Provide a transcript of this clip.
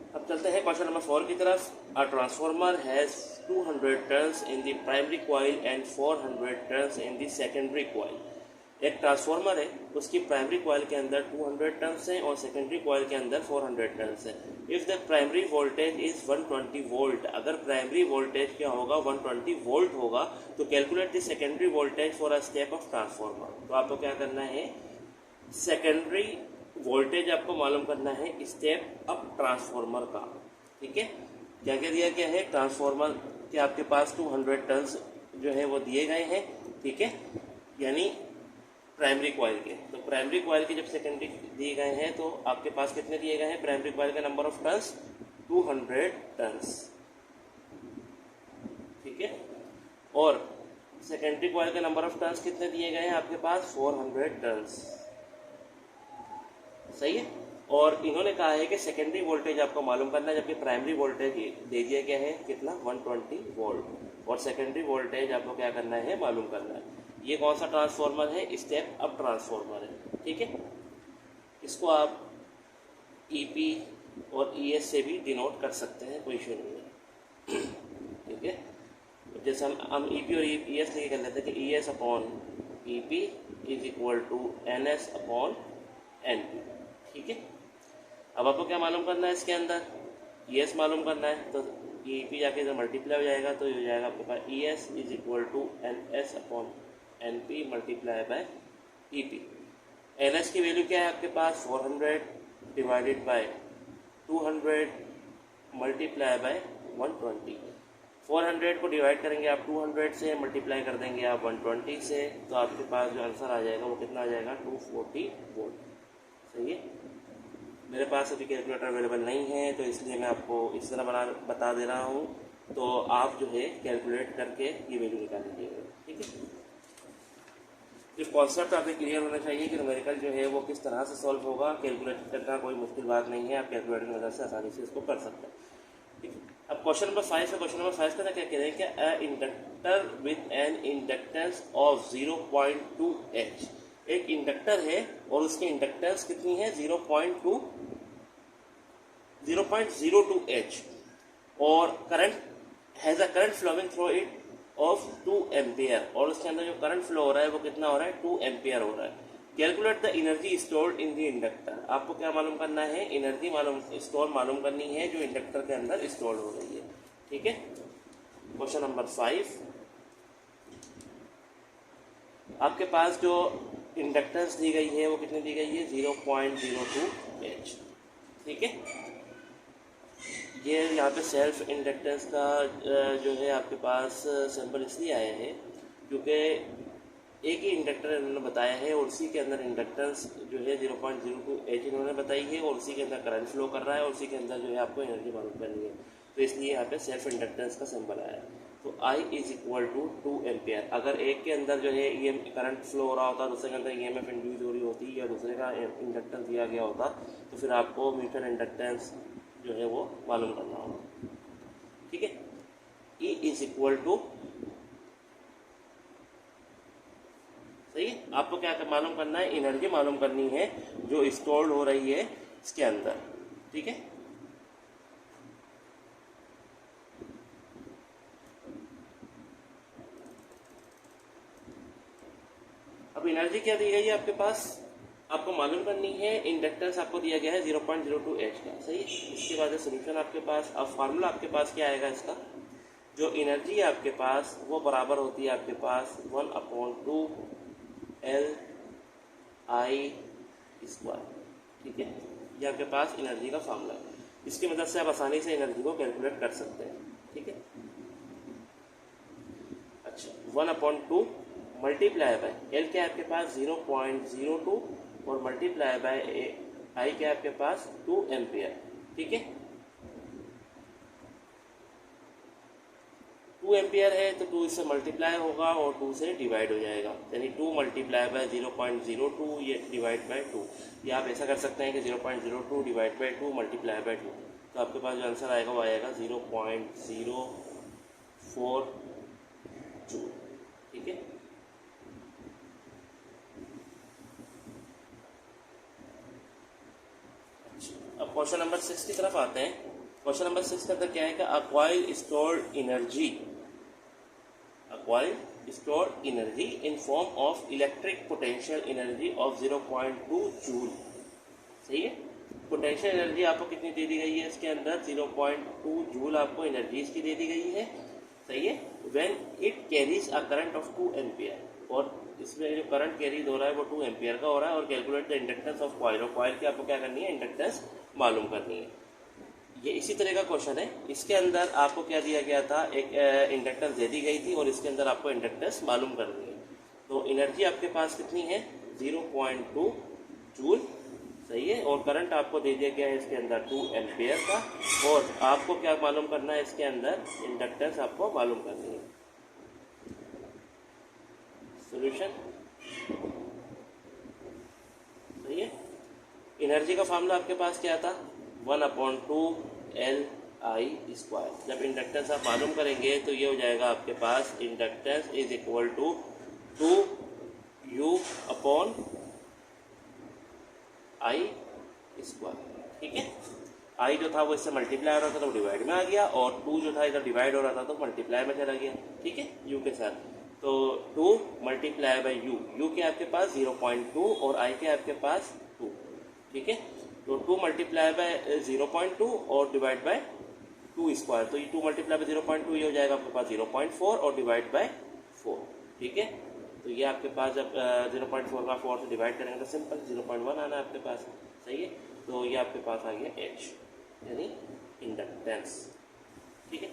अब चलते हैं क्वेश्चन नंबर 4 की तरफ। A transformer has 200 turns in the primary coil and 400 turns in the secondary coil. एक ट्रांसफार्मर है, उसकी प्राइमरी कॉइल के अंदर 200 टर्न्स हैं और सेकेंडरी कॉइल के अंदर 400 टर्न्स हैं। If the primary voltage is 120 volt, अगर प्राइमरी वोल्टेज क्या होगा 120 वोल्ट होगा, तो calculate the secondary voltage for a step of transformer. तो आपको क्या करना है, सेकेंडरी वोल्टेज आपको मालूम करना है स्टेप अप ट्रांसफार्मर का। ठीक है, क्या क्या दिया गया है, ट्रांसफार्मर के आपके पास 200 टर्न्स जो है वो दिए गए हैं। ठीक है, यानी प्राइमरी कॉइल के, तो प्राइमरी कॉइल के जब सेकेंडरी दिए गए हैं तो आपके पास कितने दिए गए हैं, प्राइमरी कॉइल का नंबर ऑफ टर्न्स 200 टर्न्स। ठीक है, और सेकेंडरी कॉइल के नंबर ऑफ टर्न्स कितने दिए गए हैं आपके पास, 400 टर्न्स। सही है, और इन्होंने कहा है कि सेकेंडरी वोल्टेज आपको मालूम करना है, जबकि प्राइमरी वोल्टेज दे दिया गया है कितना, 120 वोल्ट, और सेकेंडरी वोल्टेज आपको क्या करना है, मालूम करना है। ये कौन सा ट्रांसफार्मर है, स्टेप अप ट्रांसफार्मर है। ठीक है, इसको आप ईपी और ईएस से भी डिनोट कर सकते हैं, कोई इशू नहीं है। ठीक है, जैसे हम ईपी और ईएस लेके कर लेते हैं कि ES upon EP is equal to NS upon NP. ठीक है, अब आपको क्या मालूम करना है, इसके अंदर ईएस मालूम करना है, तो ईपी जाके जब मल्टीप्लाई हो जाएगा तो ये हो जाएगा आपके पास ES is equal to NS upon NP multiply by EP. NS की वैल्यू क्या है आपके पास, 400 डिवाइडेड बाय 200 मल्टीप्लाई बाय 120। 400 को डिवाइड करेंगे आप 200 से, मल्टीप्लाई कर देंगे आप 120 से, तो आपके पास जो आंसर आ जाएगा वो कितना आ जाएगा, 240 वोल्ट। सही है, मेरे पास अभी कैलकुलेटर अवेलेबल नहीं है तो इसलिए मैं आपको इस तरह बता दे रहा हूँ, तो आप जो है कैलकुलेट करके ये वैल्यू निकाल लीजिएगा। ठीक है, ये कॉन्सेप्ट आपको क्लियर होना चाहिए कि न्यूमेरिकल जो है वो किस तरह से सॉल्व होगा। कैलकुलेट करना कोई मुश्किल बात नहीं है, आप कैलकुलेटर की मदद से आसानी से इसको कर सकते हैं। ठीक है, अब क्वेश्चन नंबर 5 है। क्वेश्चन नंबर 5 का क्या कह रहे हैं कि a inductor with an inductance of 0.2 H, एक इंडक्टर है और उसकी इंडक्टेंस कितनी है, 0.02 H, और current has a current flowing through it of 2 ampere, और उसके अंदर जो करंट फ्लो हो रहा है वो कितना हो रहा है, 2 एम्पियर हो रहा है। Calculate the energy stored in the inductor. आपको क्या मालूम करना है, एनर्जी स्टोर मालूम करनी है जो इंडक्टर के अंदर स्टोर हो रही है। ठीक है, क्वेश्चन नंबर 5, आपके पास जो इंडक्टेंस दी गई है वो कितनी दी गई है, 0.02 H। ठीक है, ये यहाँ पे सेल्फ इंडक्टेंस का जो है आपके पास सिंबल इसलिए आया है क्योंकि एक ही इंडक्टर इन्होंने बताया है और उसी के अंदर इंडक्टेंस जो है 0.02 H इन्होंने बताई है, और उसी के अंदर करंट फ्लो कर रहा है, और उसी के अंदर जो है आपको एनर्जी मालूम करनी है, तो इसलिए यहाँ पे सेल्फ इंडक्टेंस का सिंबल आया है। तो I is equal to 2 ampere. अगर एक के अंदर जो है करंट फ्लो हो रहा होता, दूसरे के अंदर EMF इंड्यूस हो रही होती, या दूसरे का इंडक्टेंस दिया गया होता, तो फिर आपको म्यूचुअल इंडक्टेंस जो है वो मालूम करना होगा। ठीक है, E इज इक्वल टू, सही है, आपको क्या मालूम करना है, एनर्जी मालूम करनी है जो स्टोर्ड हो रही है इसके अंदर। ठीक है, अब एनर्जी क्या दी गई है आपके पास, आपको मालूम करनी है, इंडक्टेंस आपको दिया गया है 0.02 H का। सही है, इसके बाद सोल्यूशन आपके पास, अब फार्मूला आपके पास क्या आएगा इसका, जो एनर्जी है आपके पास वो बराबर होती है आपके पास 1/2 LI स्क्वायर। ठीक है, ये आपके पास एनर्जी का फार्मूला है, इसकी मदद से आप आसानी से एनर्जी को कैलकुलेट कर सकते हैं। ठीक है, अच्छा, 1/2 मल्टीप्लाई बाय एल क्या है आपके पास 0.02 और मल्टीप्लाई बाय आई क्या है आपके पास 2 एम्पियर। ठीक है, 2 एम्पियर है तो 2 इससे मल्टीप्लाई होगा और 2 से डिवाइड हो जाएगा, यानी 2 मल्टीप्लाई बाय 0.02 ये डिवाइड बाय 2, या आप ऐसा कर सकते हैं कि 0.02 डिवाइड बाय 2 मल्टीप्लाई बाय 2, तो आपके पास जो आंसर आएगा वो आएगा 0.042। ठीक है, अब क्वेश्चन नंबर 6 की तरफ आते हैं। क्वेश्चन नंबर 6 के अंदर क्या है कि acquired stored energy in form of electric potential energy of 0.2 joule. सही है। पोटेंशियल एनर्जी आपको कितनी दे दी गई है इसके अंदर, 0.2 जूल आपको एनर्जी इसकी दे दी गई है। सही है। When it carries a current of 2 ampere, और इसमें जो करंट कैरी हो रहा है वो 2 एम्पियर का हो रहा है। और calculate the inductance of coil, और कॉइल की आपको क्या करनी है, इंडक्टेंस मालूम करनी है। ये इसी तरह का क्वेश्चन है। इसके अंदर आपको क्या दिया गया था, एक इंडक्टेंस दे दी गई थी और इसके अंदर आपको इंडक्टेंस मालूम करनी है। तो एनर्जी आपके पास कितनी है, 0.2 जूल। सही है। और करंट आपको दे दिया गया है इसके अंदर 2 एम्पियर का, और आपको क्या मालूम करना है इसके अंदर, इंडक्टेंस आपको मालूम करनी है। सॉल्यूशन। सही है। एनर्जी का फार्मूला आपके पास क्या था, 1/2 Li स्क्वायर। जब इंडक्टेंस आप मालूम करेंगे तो ये हो जाएगा आपके पास, inductance is equal to 2U upon I square. ठीक है। I जो था वो इससे मल्टीप्लाई हो रहा था तो डिवाइड में आ गया, और 2 जो था इधर डिवाइड हो रहा था तो मल्टीप्लाई में चला गया। ठीक है, U के साथ। तो 2 मल्टीप्लाई बाई U के आपके पास 0.2 और I के आपके पास 2। ठीक है। तो 2 मल्टीप्लाई बाय 0.2 और डिवाइड बाय 2 स्क्वायर, तो ये 2 मल्टीप्लाई बाय 0.2 ये हो जाएगा आपके पास 0.4 और डिवाइड बाय 4। ठीक है। तो ये आपके पास जब 0.4 का 4 से डिवाइड करेंगे तो सिंपल 0.1 आना है आपके पास। सही है। तो ये आपके पास आ गया H, यानी इंडक्टेंस। ठीक है।